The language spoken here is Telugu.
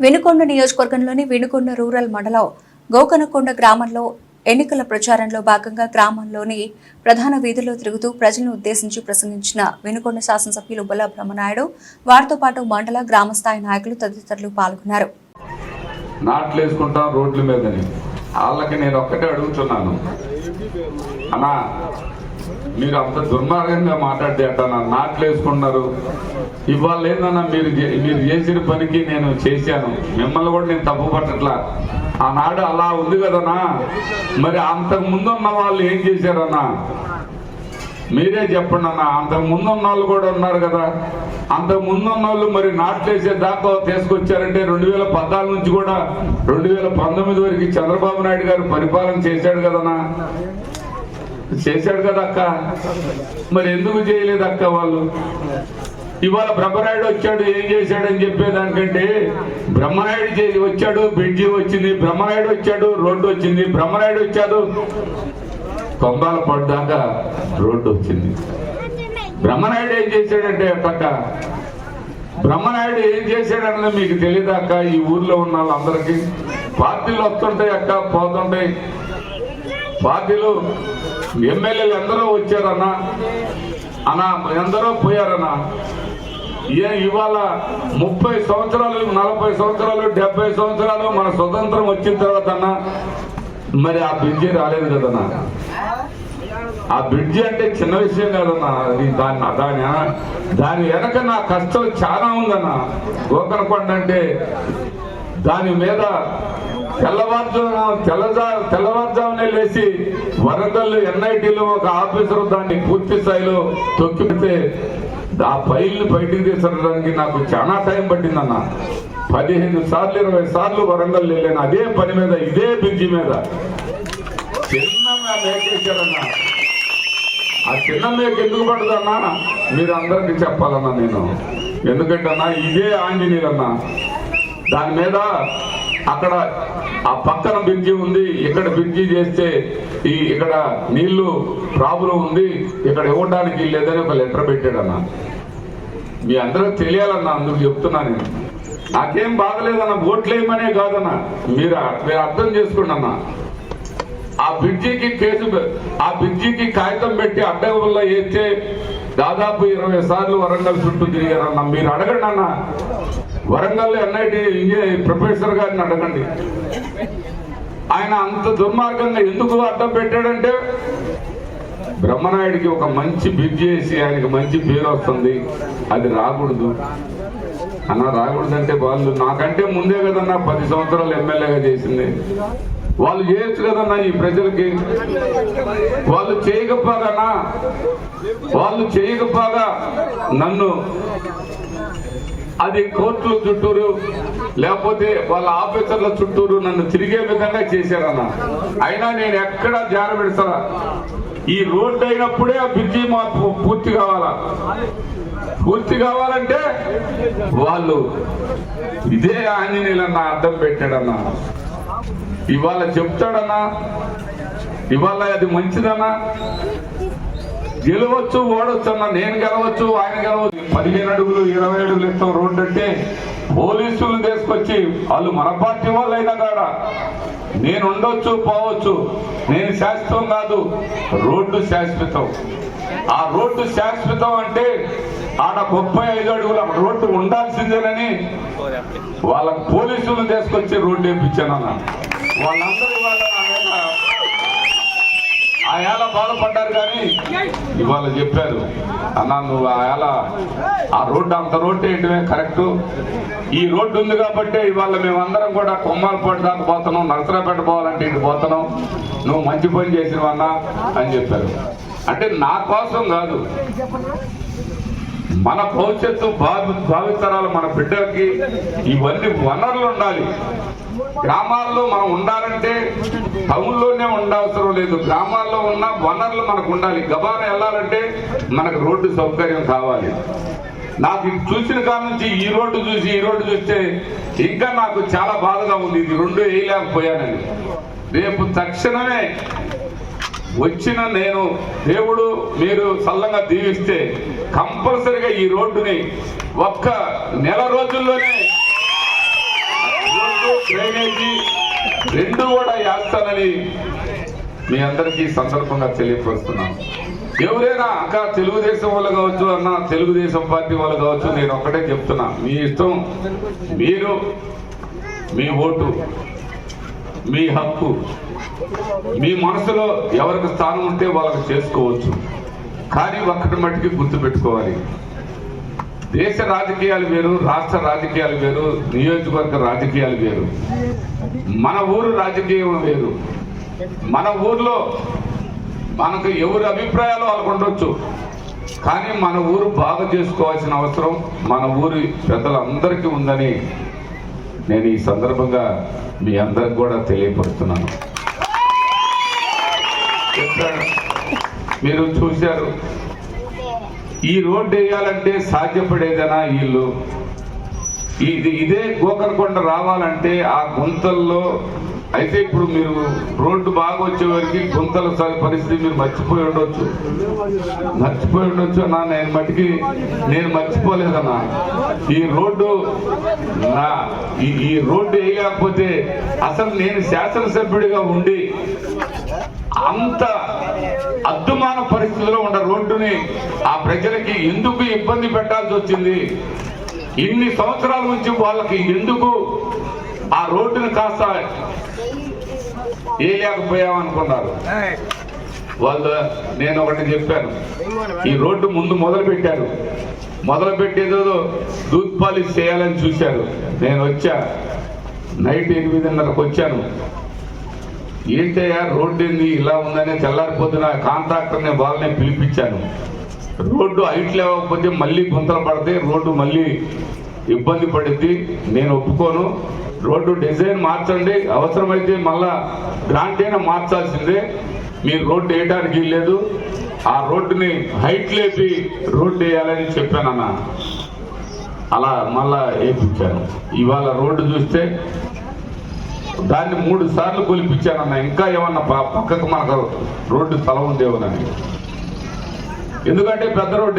వినుకొండ నియోజకవర్గంలోని వినుకొండ రూరల్ మండలం గోకనకొండ గ్రామంలో ఎన్నికల ప్రచారంలో భాగంగా గ్రామంలోని ప్రధాన వీధుల్లో తిరుగుతూ ప్రజలను ఉద్దేశించి ప్రసంగించిన వినుకొండ శాసనసభ్యులు బొల్ల బ్రహ్మనాయుడు, వారితో పాటు మండల గ్రామ స్థాయి నాయకులు తదితరులు పాల్గొన్నారు. నాట్లేసుకుంటాం రోడ్ల మీదని వాళ్ళకి నేను ఒక్కటే అడుగుతున్నాను, అన్నా మీరు అంత దుర్మార్గంగా మాట్లాడితే అట్టనా నాట్లేసుకున్నారు. ఇవాళ ఏందన్నా మీరు చేసిన పనికి నేను చేశాను, మిమ్మల్ని కూడా నేను తప్పు పట్టట్లా. ఆనాడు అలా ఉంది కదన్నా, మరి అంతకు ముందు ఉన్న వాళ్ళు ఏం చేశారన్నా మీరే చెప్పండి అన్న. అంతకు ముందు ఉన్న వాళ్ళు కూడా ఉన్నారు కదా, అంతకు ముందు ఉన్న వాళ్ళు మరి నాట్లేసే దాకా తీసుకొచ్చారంటే 2014 నుంచి కూడా 2019 వరకు చంద్రబాబు నాయుడు గారు పరిపాలన చేశాడు కదన్నా, చేశాడు కదా అక్క. మరి ఎందుకు చేయలేదు అక్క వాళ్ళు? ఇవాళ బ్రహ్మనాయుడు వచ్చాడు ఏం చేశాడని చెప్పేదానికంటే, బ్రహ్మనాయుడు వచ్చాడు బ్రిడ్జి వచ్చింది, బ్రహ్మనాయుడు వచ్చాడు రోడ్డు వచ్చింది, బ్రహ్మనాయుడు వచ్చాడు కొంబాల పడ్డాక రోడ్డు వచ్చింది. బ్రహ్మనాయుడు ఏం చేశాడంటే అక్క, బ్రహ్మనాయుడు ఏం చేశాడన్నది మీకు తెలియదు అక్క. ఈ ఊర్లో ఉన్న వాళ్ళందరికీ పార్టీలు వస్తుంటాయి అక్క, పోతుంటాయి. పార్టీలు ఎమ్మెల్యేలు ఎందరో వచ్చారన్నా అన్నా, ఎందరో పోయారన్నా. ఇవాళ 30 సంవత్సరాలు 40 సంవత్సరాలు 70 సంవత్సరాలు మన స్వతంత్రం వచ్చిన తర్వాత అన్నా మరి ఆ బ్రిడ్జి రాలేదు కదన్నా. ఆ బ్రిడ్జి అంటే చిన్న విషయం కాదన్నా. దాని వెనక నా కష్టం చాలా ఉందన్నా. గోకనకొండ అంటే దాని మీద తెల్లవారుజామునే లేచి వరంగల్ NITలో ఒక ఆఫీసర్ దాన్ని పూర్తి స్థాయిలో తొక్కితే ఆ ఫైల్ని బయటికి తీసుకురావడానికి నాకు చాలా టైం పట్టిందన్న. 15 సార్లు 20 సార్లు వరంగల్ వెళ్ళాను అదే పని మీద, ఇదే బ్రిడ్జి మీద. చిన్న మేకేశారన్నా. ఆ చిన్న మేక ఎందుకు పడుతుందన్నా మీరు అందరికీ చెప్పాలన్నా నేను. ఎందుకంటే అన్నా ఇదే ఆంజనేయులన్నా, దాని మీద అక్కడ ఆ పక్కన బ్రిడ్జి ఉంది, ఇక్కడ బ్రిడ్జి చేస్తే ఇక్కడ నీళ్లు ప్రాబ్లం ఉంది, ఇక్కడ ఇవ్వడానికి లేదని ఒక లెటర్ పెట్టాడన్నా. మీ అందరూ తెలియాలన్నా, అందుకు చెప్తున్నా నేను. నాకేం బాగలేదన్న, ఓట్లేయమనే కాదన్నా, మీరు అర్థం చేసుకోండి అన్న. ఆ బ్రిడ్జికి కాగితం పెట్టి అడ్డం వల్ల వేస్తే దాదాపు 20 సార్లు వరంగల్ చుట్టూ తిరిగారన్న. మీరు అడగండి అన్న, వరంగల్ NIT ప్రొఫెసర్ గారిని అడగండి. ఆయన అంత దుర్మార్గంగా ఎందుకు అడ్డం పెట్టాడంటే, బ్రహ్మనాయుడికి ఒక మంచి బ్రిడ్జి వేసి ఆయనకి మంచి పేరు వస్తుంది, అది రాకూడదు అన్న. రాకూడదంటే వాళ్ళు నాకంటే ముందే కదన్నా 10 సంవత్సరాలు ఎమ్మెల్యేగా చేసింది. వాళ్ళు చేయొచ్చు కదన్నా ఈ ప్రజలకి. వాళ్ళు చేయకపోగా నన్ను అది కోర్టుల చుట్టూరు లేకపోతే వాళ్ళ ఆఫీసర్ల చుట్టూరు నన్ను తిరిగే విధంగా చేశారన్న. అయినా నేను ఎక్కడా జారబెడతా. ఈ రోడ్డు అయినప్పుడే ఆ బ్రిడ్జి పూర్తి కావాలా. పూర్తి కావాలంటే వాళ్ళు ఇదే ఆంజనేయులన్నా అడ్డం పెట్టాడన్నా. ఇవాళ చెప్తాడన్నా, ఇవాళ అది మంచిదన్నా. గెలవచ్చు ఓడొచ్చు అన్న, నేను గెలవచ్చు ఆయన గెలవచ్చు. 15 అడుగులు 20 అడుగులు ఇస్తాం రోడ్డు అంటే పోలీసులు తీసుకొచ్చి వాళ్ళు మన పార్టీ వాళ్ళు అయినా కాడ నేను ఉండొచ్చు పోవచ్చు, నేను శాశ్వతం కాదు, రోడ్డు శాశ్వతం. ఆ రోడ్డు శాశ్వతం అంటే ఆడ 35 అడుగుల రోడ్డు ఉండాల్సిందేనని వాళ్ళకు పోలీసులు తీసుకొచ్చి రోడ్డు వేయించానన్న. వాళ్ళందరూ ఆయాల బాధపడ్డారు కానీ ఇవాళ చెప్పారు, అన్నా నువ్వు ఆ రోడ్డు అంత రోడ్డు వేయటమే కరెక్టు. ఈ రోడ్డు ఉంది కాబట్టి ఇవాళ మేమందరం కూడా కొమ్మాలపాటు దాకా పోతున్నాం, నరసరాపేట పోవాలంటే ఇటు పోతున్నాం, నువ్వు మంచి పని చేసినవన్నా అని చెప్పారు. అంటే నా కోసం కాదు, మన భవిష్యత్తు భావితరాలు మన బిడ్డలకి ఇవన్నీ వనరులు ఉండాలి. గ్రామాల్లో మనం ఉండాలంటే టౌన్లోనే ఉండవసరం లేదు, గ్రామాల్లో ఉన్న వనరులు మనకు ఉండాలి. గబాన వెళ్ళాలంటే మనకు రోడ్డు సౌకర్యం కావాలి. నాకు చూసిన కాడ నుంచి ఈ రోడ్డు చూస్తే ఇంకా నాకు చాలా బాధగా ఉంది. ఇది 2 వేయలేకపోయానని. రేపు తక్షణమే వచ్చిన నేను దేవుడు మీరు చల్లంగా దీవిస్తే కంపల్సరిగా ఈ రోడ్డుని ఒక్క నెల రోజుల్లోనే రోడ్డు డ్రైనేజీ రెండు కూడా వేస్తానని మీ అందరికీ సందర్భంగా తెలియపరుస్తున్నాను. ఎవరైనా అక్క తెలుగుదేశం వాళ్ళు కావచ్చు, అన్న తెలుగుదేశం పార్టీ వాళ్ళు కావచ్చు, నేను ఒక్కటే చెప్తున్నా, మీ ఇష్టం, మీరు మీ ఓటు, మీ హక్కు, మీ మనసులో ఎవరికి స్థానం ఉంటే వాళ్ళకి చేసుకోవచ్చు. కానీ ఒక్కటి మట్టికి గుర్తుపెట్టుకోవాలి, దేశ రాజకీయాలు వేరు, రాష్ట్ర రాజకీయాలు వేరు, నియోజకవర్గ రాజకీయాలు వేరు, మన ఊరు రాజకీయం వేరు. మన ఊర్లో మనకు ఎవరి అభిప్రాయాలు వాళ్ళకు ఉండొచ్చు, కానీ మన ఊరు బాగా చేసుకోవాల్సిన అవసరం మన ఊరి పెద్దలందరికీ ఉందని నేను ఈ సందర్భంగా మీ అందరికి కూడా తెలియపరుస్తున్నాను. మీరు చూశారు, ఈ రోడ్డు వేయాలంటే సాధ్యపడేదనా వీళ్ళు, ఇదే గోకర్కొండ రావాలంటే ఆ గుంతల్లో అయితే ఇప్పుడు మీరు రోడ్డు బాగా వచ్చేవారికి గుంతల పరిస్థితి మీరు మర్చిపోయి ఉండొచ్చు అన్నా. నేను మర్చిపోలేదన్నా. ఈ రోడ్డు వేయలేకపోతే అసలు నేను శాసనసభ్యుడిగా ఉండి అంత అద్దుమాన పరిస్థితిలో ఉన్న రోడ్డుని ఆ ప్రజలకి ఎందుకు ఇబ్బంది పెట్టాల్సి వచ్చింది, ఇన్ని సంవత్సరాల నుంచి వాళ్ళకి ఎందుకు ఆ రోడ్డును కాస్త వేయలేకపోయామనుకున్నారు వాళ్ళు. నేను ఒకటి చెప్పాను, ఈ రోడ్డు ముందు మొదలు పెట్టారు, మొదలు పెట్టేదో దూత్ పాలిష్ చేయాలని చూశారు. నేను వచ్చా, నైట్ 8:30కు వచ్చాను. ఏంటయ్యా రోడ్డు ఏంది ఇలా ఉందని తెల్లారిపోతున్న కాంట్రాక్టర్ని వాళ్ళనే పిలిపించాను. రోడ్డు హైట్ లేకపోతే మళ్ళీ గుంతలు పడితే రోడ్డు మళ్ళీ ఇబ్బంది పడుద్ది, నేను ఒప్పుకోను. రోడ్డు డిజైన్ మార్చండి, అవసరమైతే మళ్ళా గ్రాంట్ అయినా మార్చాల్సిందే, మీరు రోడ్డు వేయడానికి లేదు, ఆ రోడ్డుని హైట్ లేపి రోడ్డు వేయాలని చెప్పానన్న. అలా మళ్ళా వేయించాను. ఇవాళ రోడ్డు చూస్తే దాన్ని 3 సార్లు కొలిపించానన్న. ఇంకా ఏమన్నా పక్కకు మనకు రోడ్డు స్థలం ఉందేమోనని, ఎందుకంటే పెద్ద రోడ్డు